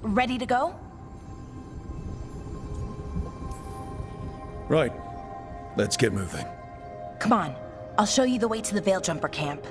ready to go? Right. Let's get moving. Come on, I'll show you the way to the Veil Jumper camp.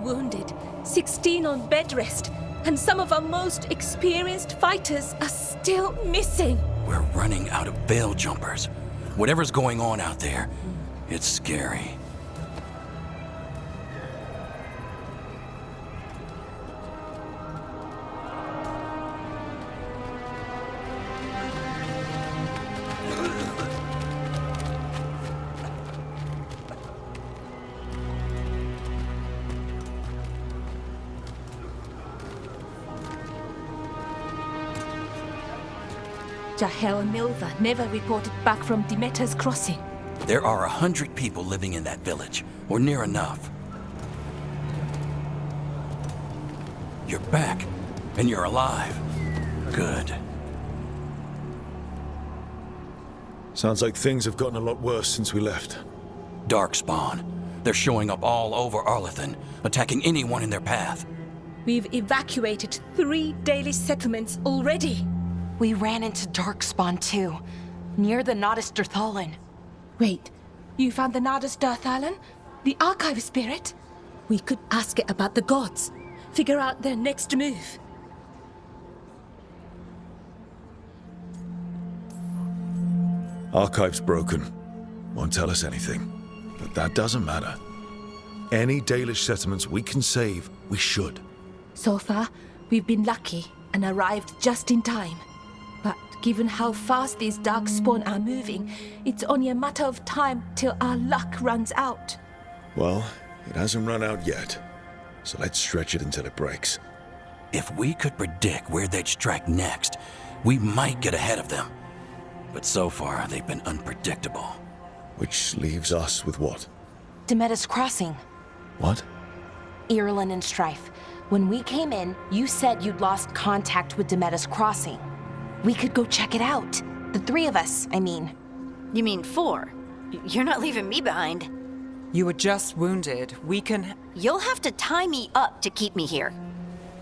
Wounded, 16 on bed rest, and some of our most experienced fighters are still missing. We're running out of Veil Jumpers. Whatever's going on out there, it's scary. Jahel and Milva never reported back from Demeter's crossing. There are 100 people living in that village, or near enough. You're back, and you're alive. Good. Sounds like things have gotten a lot worse since we left. Darkspawn. They're showing up all over Arlathan, attacking anyone in their path. We've evacuated 3 daily settlements already. We ran into Darkspawn too, near the Nodus Dirthalan. Wait, you found the Nodus Dirthalan? The archive spirit? We could ask it about the gods, figure out their next move. Archive's broken. Won't tell us anything. But that doesn't matter. Any Dalish settlements we can save, we should. So far, we've been lucky and arrived just in time. But given how fast these Darkspawn are moving, it's only a matter of time till our luck runs out. Well, it hasn't run out yet. So let's stretch it until it breaks. If we could predict where they'd strike next, we might get ahead of them. But so far, they've been unpredictable. Which leaves us with what? Demeter's crossing. What? Irulan and Strife. When we came in, you said you'd lost contact with Demeter's crossing. We could go check it out. The 3 of us, I mean. You mean 4? You're not leaving me behind. You were just wounded. We can... You'll have to tie me up to keep me here.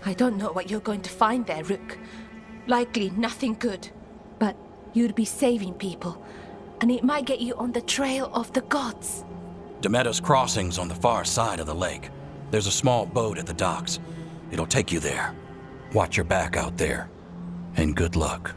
I don't know what you're going to find there, Rook. Likely nothing good. But you'd be saving people, and it might get you on the trail of the gods. Demeter's crossing's on the far side of the lake. There's a small boat at the docks. It'll take you there. Watch your back out there. And good luck.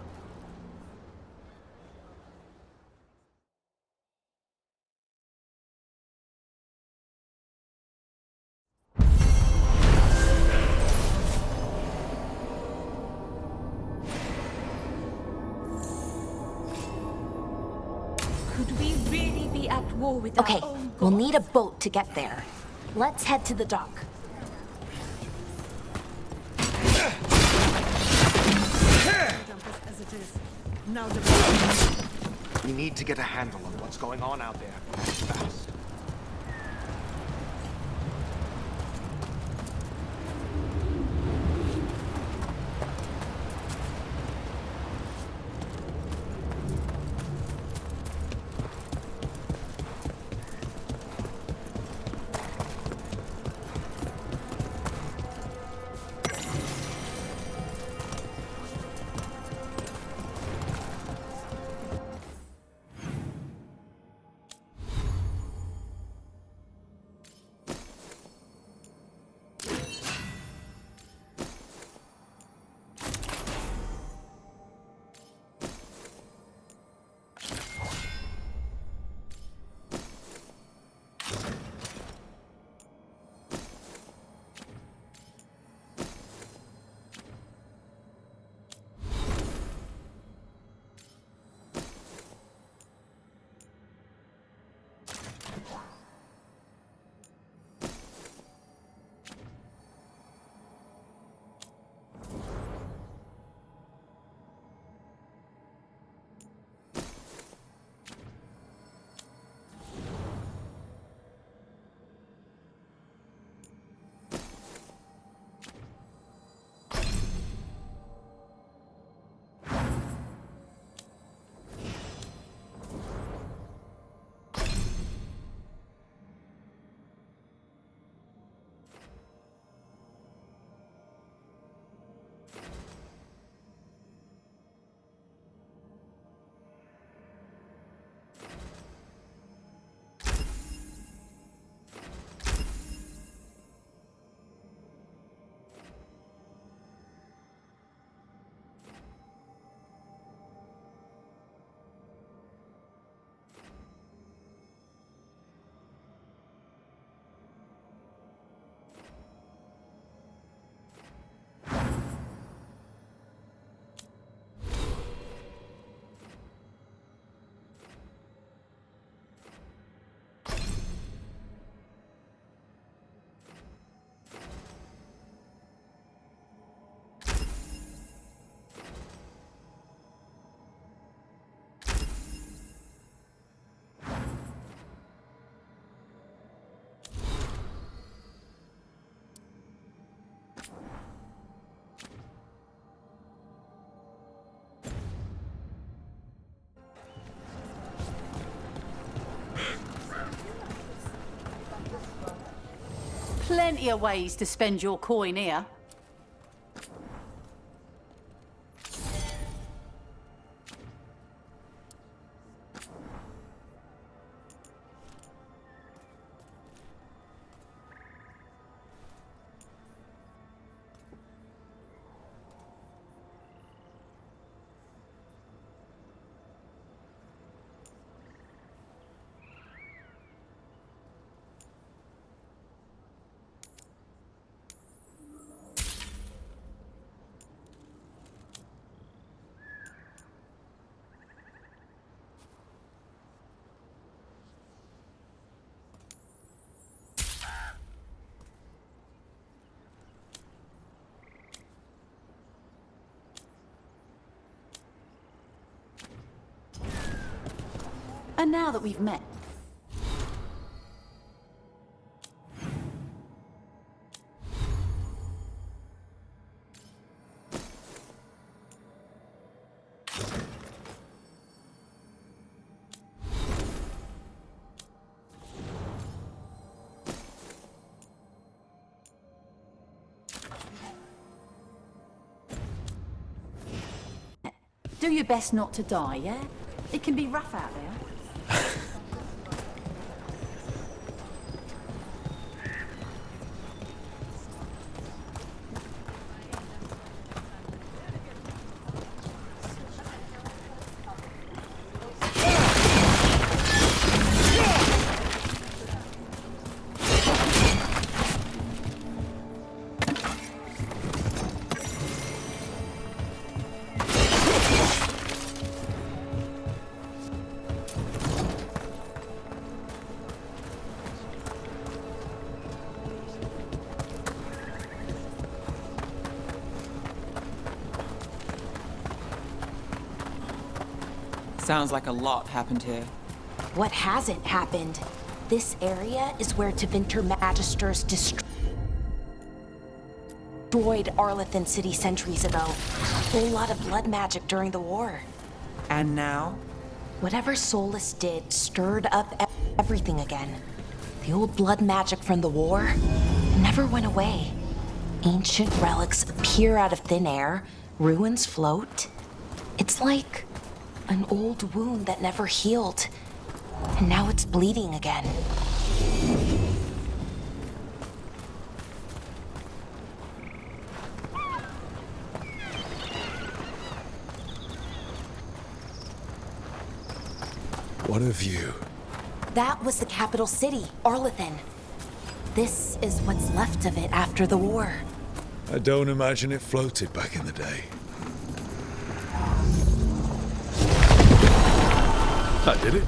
Could we really be at war with Okay, our own we'll gods? need a boat to get there. Let's head to the dock. As it is. Now We need to get a handle on what's going on out there. Fast. Plenty of ways to spend your coin here. And now that we've met, do your best not to die, yeah? It can be rough out there. Sounds like a lot happened here. What hasn't happened? This area is where Tevinter Magisters destroyed Arlethan City centuries ago. A whole lot of blood magic during the war. And now? Whatever Solus did stirred up everything again. The old blood magic from the war never went away. Ancient relics appear out of thin air, ruins float. It's like an old wound that never healed, and now it's bleeding again. What of you? That was the capital city, Arlethan. This is what's left of it after the war. I don't imagine it floated back in the day. I did it.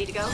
ready to go?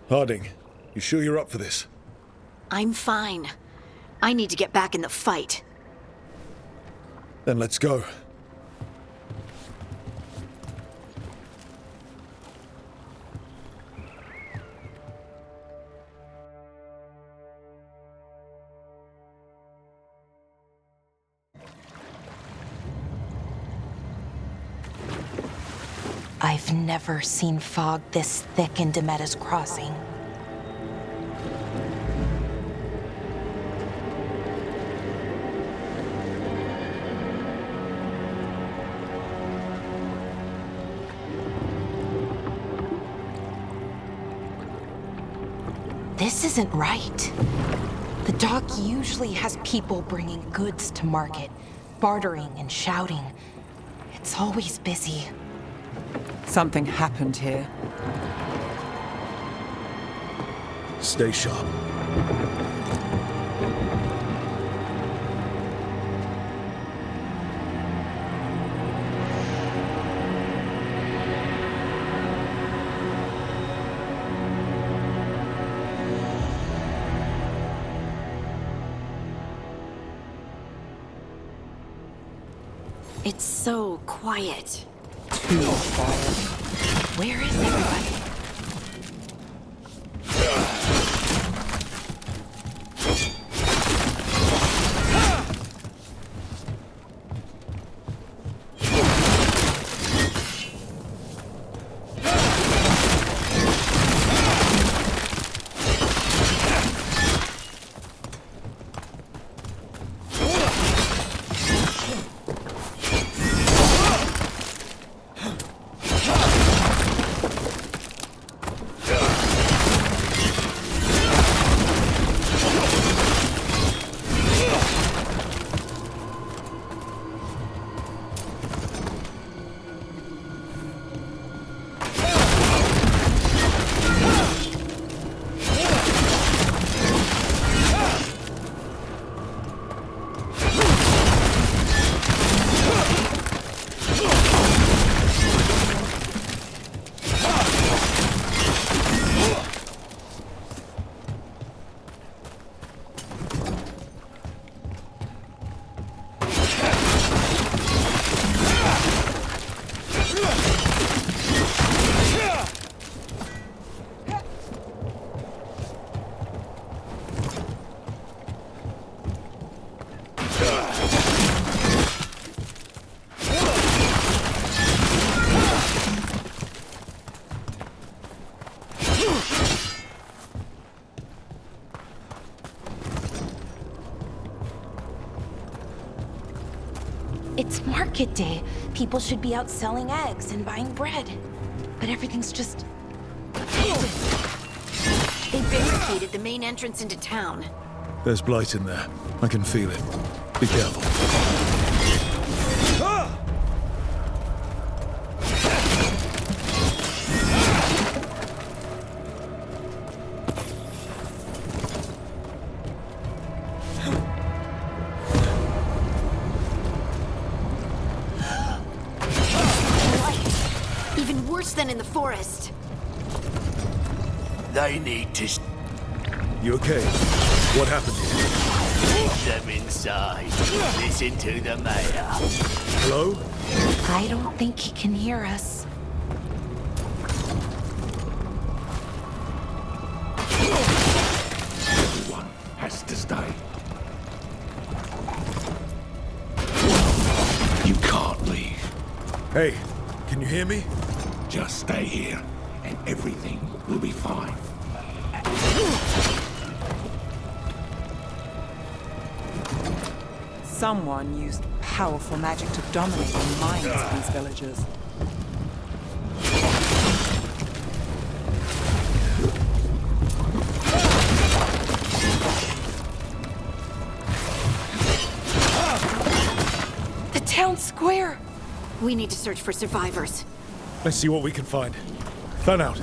Harding, you sure you're up for this? I'm fine. I need to get back in the fight. Then let's go. I've never seen fog this thick in Demetta's Crossing. This isn't right. The dock usually has people bringing goods to market, bartering and shouting. It's always busy. Something happened here. Stay sharp. It's so quiet. Too quiet. Where is everybody? It's market day. People should be out selling eggs and buying bread. But everything's just... They barricaded the main entrance into town. There's blight in there. I can feel it. Be careful. worse than in the forest. They need to You okay? What happened here? keep them inside. Listen to the mayor. Hello? I don't think he can hear us. Everyone has to stay. You can't leave. Hey, can you hear me? Just stay here, and everything will be fine. Someone used powerful magic to dominate the minds of these villagers. The town square! We need to search for survivors. Let's see what we can find. Fan out.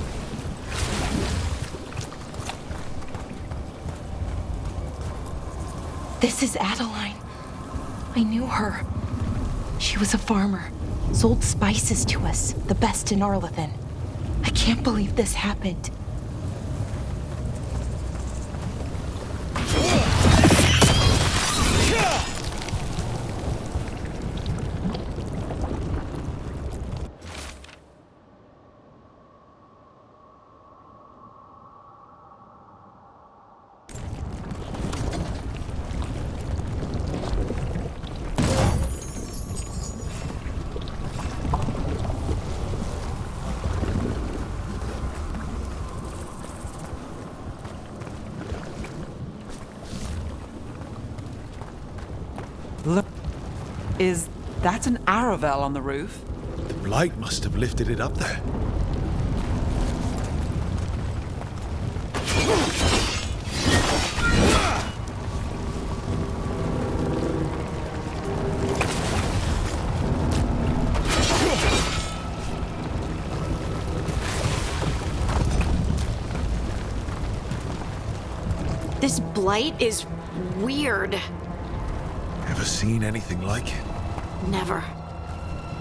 This is Adeline. I knew her. She was a farmer, sold spices to us, the best in Arlethan. I can't believe this happened. Look, is that an Aravel on the roof? The blight must have lifted it up there. This blight is weird. Ever seen anything like it? Never.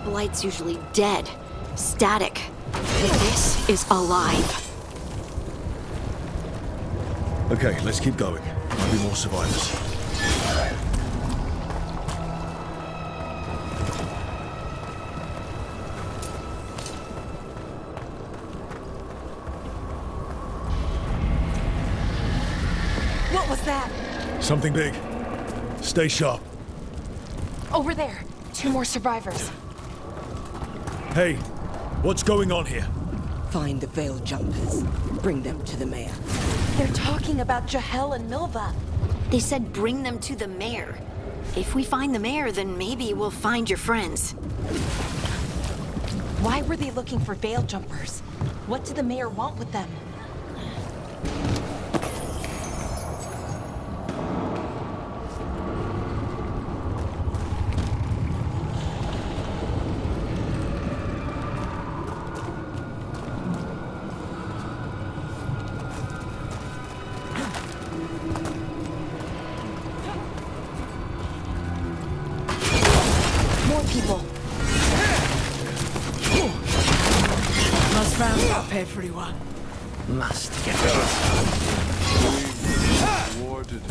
Blight's usually dead, static. But this is alive. Okay, let's keep going. Might be more survivors. What was that? Something big. Stay sharp. Over there. 2 more survivors. Hey, what's going on here? Find the veil jumpers. Bring them to the mayor. They're talking about Jahel and Milva. They said bring them to the mayor. If we find the mayor, then maybe we'll find your friends. Why were they looking for veil jumpers? What did the mayor want with them? More people. Must round up everyone. Must get Warded.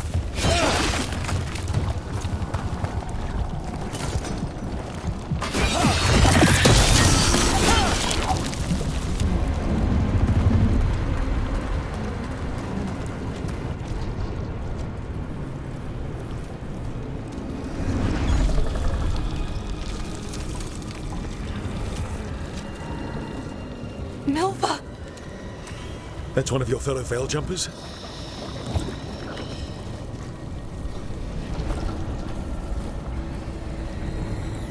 Milva! That's one of your fellow veil jumpers?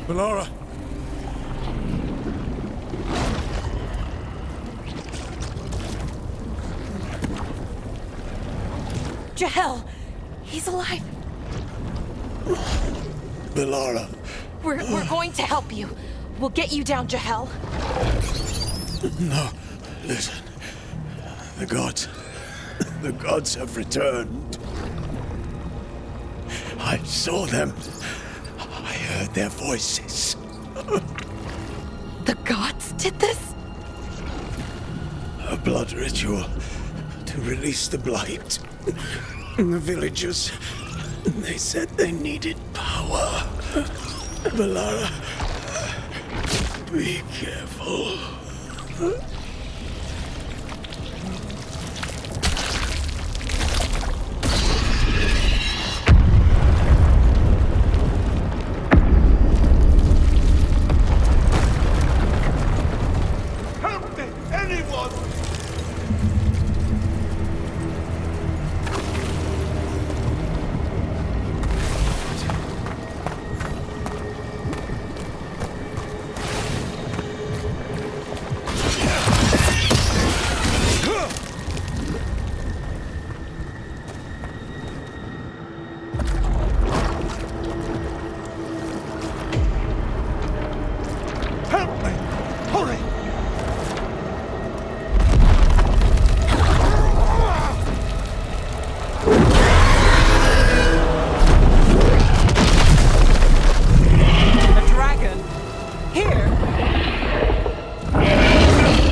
Melara! Jahel! He's alive! Melara! We're going to help you. We'll get you down, Jahel. No, listen. The gods have returned. I saw them. I heard their voices. The gods did this? A blood ritual to release the blight. And the villagers, they said they needed power. Valara, be careful. Help me! Anyone! Help me! Hurry! A dragon? Here?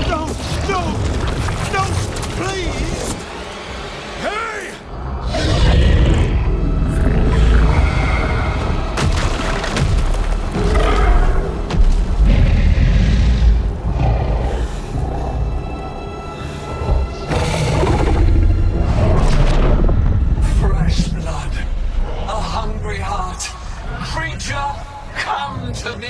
No! No! No! Please! Hey! Fresh blood, a hungry heart. Creature, come to me.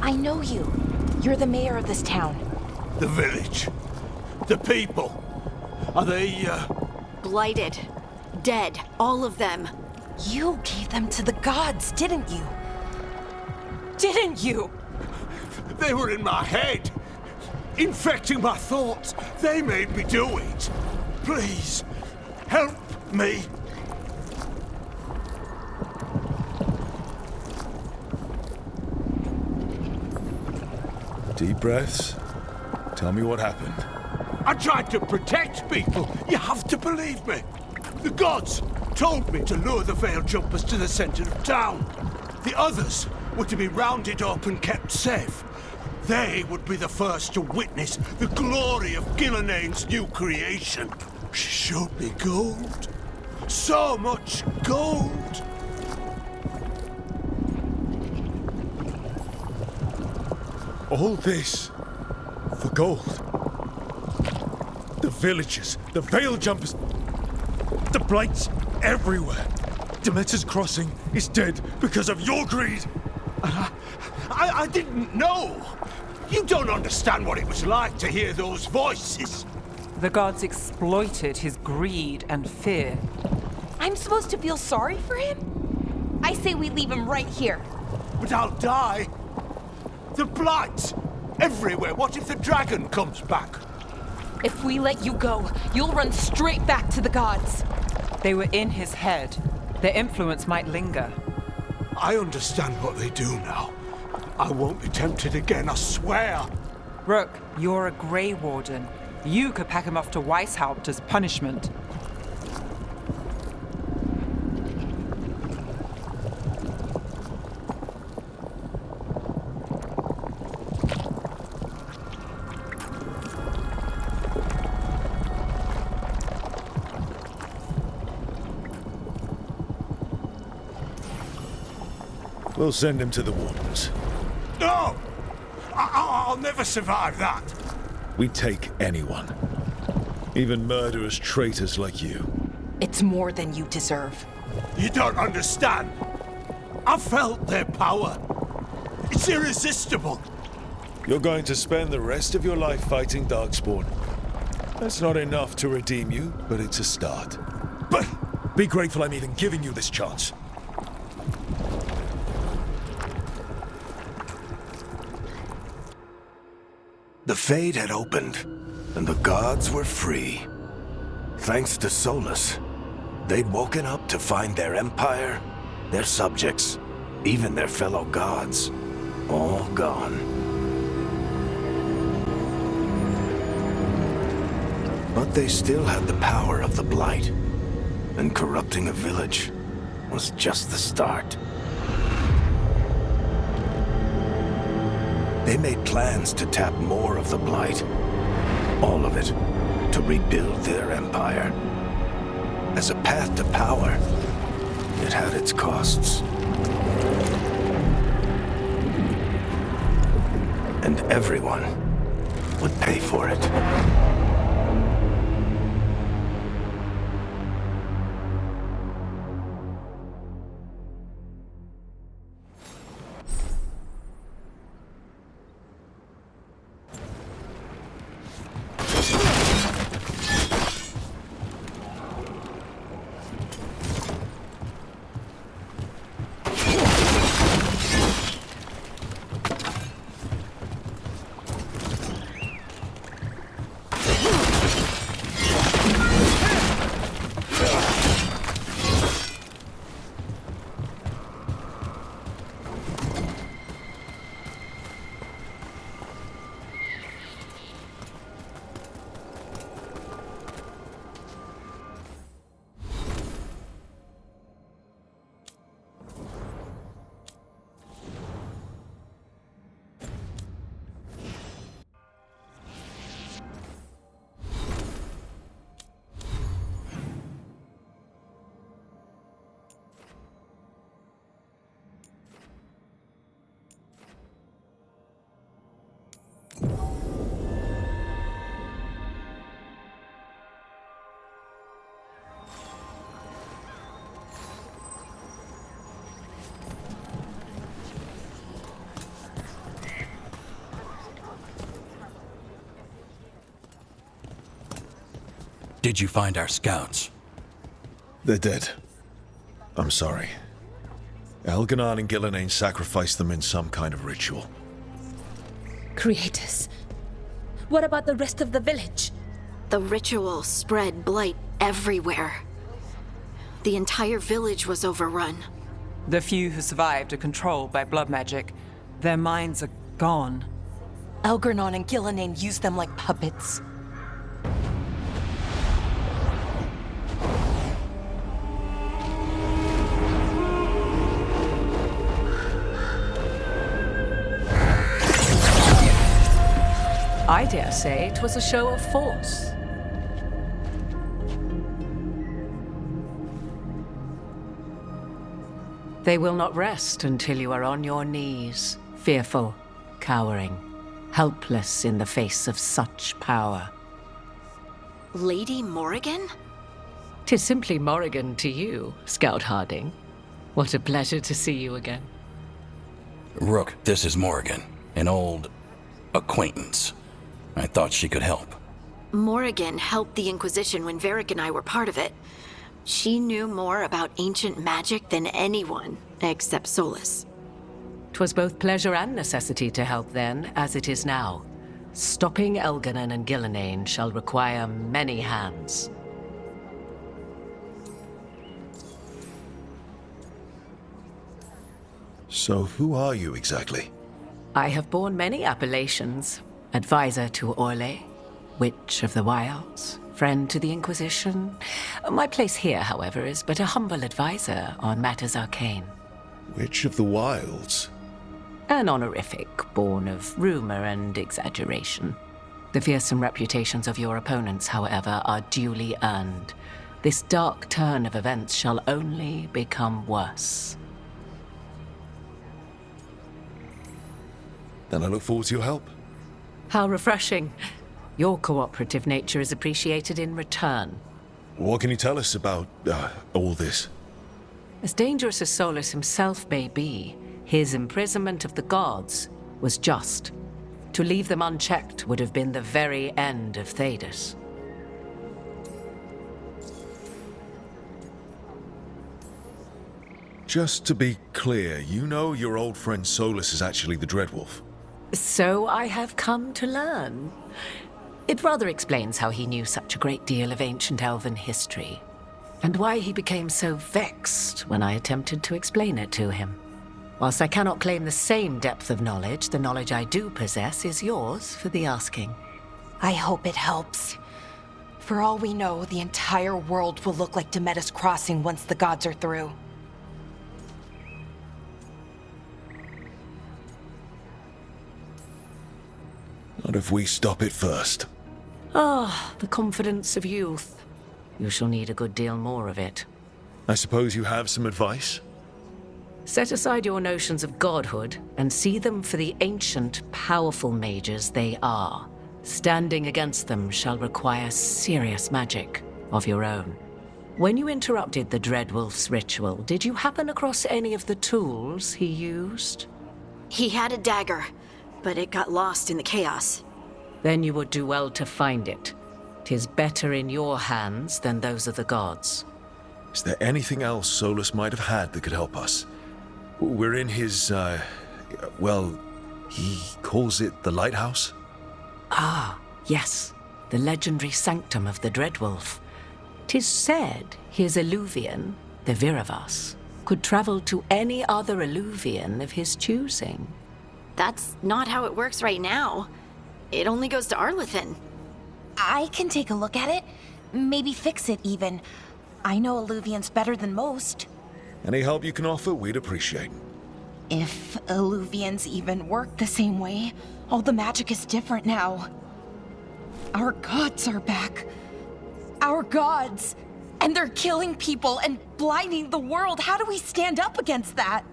I know you. You're the mayor of this town. The village. The people. Are they, Blighted. Dead. All of them. You gave them to the gods, didn't you? Didn't you? They were in my head. Infecting my thoughts. They made me do it. Please, help me. Deep breaths. Tell me what happened. I tried to protect people. You have to believe me. The gods told me to lure the Veil Jumpers to the center of town. The others were to be rounded up and kept safe. They would be the first to witness the glory of Gillenane's new creation. She showed me gold. So much gold. All this for gold. The villagers, the Veil Jumpers, the blights everywhere. Demeter's Crossing is dead because of your greed. I didn't know. You don't understand what it was like to hear those voices. The gods exploited his greed and fear. I'm supposed to feel sorry for him? I say we leave him right here. But I'll die. The blight everywhere. What if the dragon comes back? If we let you go, you'll run straight back to the gods. They were in his head. Their influence might linger. I understand what they do now. I won't be tempted again, I swear. Rook, you're a Grey Warden. You could pack him off to Weishaupt as punishment. We'll send him to the Wardens. No! I'll never survive that. We take anyone. Even murderous traitors like you. It's more than you deserve. You don't understand. I felt their power. It's irresistible. You're going to spend the rest of your life fighting Darkspawn. That's not enough to redeem you, but it's a start. But be grateful I'm even giving you this chance. The Fade had opened, and the gods were free. Thanks to Solus. They'd woken up to find their empire, their subjects, even their fellow gods, all gone. But they still had the power of the Blight, and corrupting a village was just the start. They made plans to tap more of the Blight, all of it, to rebuild their empire. As a path to power, it had its costs. And everyone would pay for it. Did you find our scouts? They're dead. I'm sorry. Elganon and Gillenane sacrificed them in some kind of ritual. Creators. What about the rest of the village? The ritual spread blight everywhere. The entire village was overrun. The few who survived are controlled by blood magic. Their minds are gone. Elganon and Gillenane used them like puppets. I dare say it was a show of force. They will not rest until you are on your knees, fearful, cowering, helpless in the face of such power. Lady Morrigan? 'Tis simply Morrigan to you, Scout Harding. What a pleasure to see you again. Rook, this is Morrigan, an old acquaintance. I thought she could help. Morrigan helped the Inquisition when Varric and I were part of it. She knew more about ancient magic than anyone, except Solus. 'Twas both pleasure and necessity to help then, as it is now. Stopping Elganon and Gillenane shall require many hands. So who are you exactly? I have borne many appellations. Advisor to Orle, Witch of the Wilds, friend to the Inquisition. My place here, however, is but a humble advisor on matters arcane. Witch of the Wilds? An honorific born of rumor and exaggeration. The fearsome reputations of your opponents, however, are duly earned. This dark turn of events shall only become worse. Then I look forward to your help. How refreshing. Your cooperative nature is appreciated in return. What can you tell us about all this? As dangerous as Solus himself may be, his imprisonment of the gods was just. To leave them unchecked would have been the very end of Thedas. Just to be clear, you know your old friend Solus is actually the Dreadwolf. So I have come to learn. It rather explains how he knew such a great deal of ancient elven history. and why he became so vexed when I attempted to explain it to him. Whilst I cannot claim the same depth of knowledge, the knowledge I do possess is yours for the asking. I hope it helps. For all we know, the entire world will look like Demeter's Crossing once the gods are through. Not if we stop it first. Ah, the confidence of youth. You shall need a good deal more of it. I suppose you have some advice? Set aside your notions of godhood and see them for the ancient, powerful mages they are. Standing against them shall require serious magic of your own. When you interrupted the Dreadwolf's ritual, did you happen across any of the tools he used? He had a dagger, but it got lost in the chaos. Then you would do well to find it. 'Tis better in your hands than those of the gods. Is there anything else Solus might have had that could help us? We're in his, well, he calls it the lighthouse? Ah, yes. The legendary sanctum of the Dreadwolf. 'Tis said his Illuvian, the Viravas, could travel to any other Illuvian of his choosing. That's not how it works right now. It only goes to Arlethan. I can take a look at it. Maybe fix it, even. I know Illuvians better than most. Any help you can offer, we'd appreciate. If Illuvians even work the same way, all the magic is different now. Our gods are back. Our gods! And they're killing people and blinding the world. How do we stand up against that?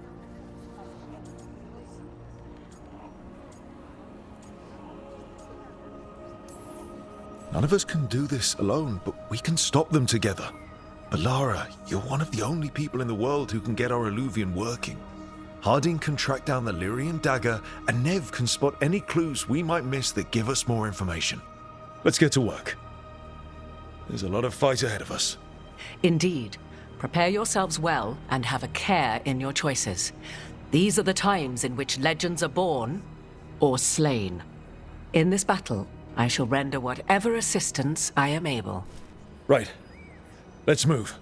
None of us can do this alone, but we can stop them together. Alara, you're one of the only people in the world who can get our Illuvian working. Harding can track down the Lyrian dagger, and Nev can spot any clues we might miss that give us more information. Let's get to work. There's a lot of fight ahead of us. Indeed. Prepare yourselves well and have a care in your choices. These are the times in which legends are born or slain. In this battle, I shall render whatever assistance I am able. Right. Let's move.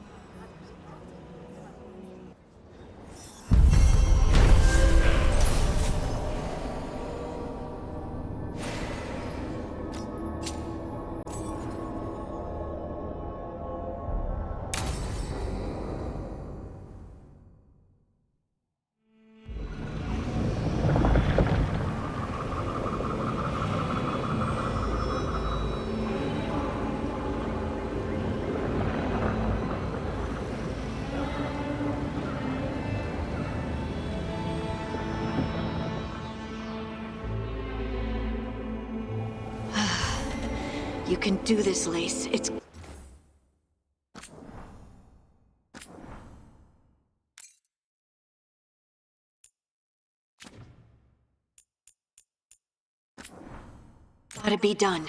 You can do this, Lace. It's... gotta be done.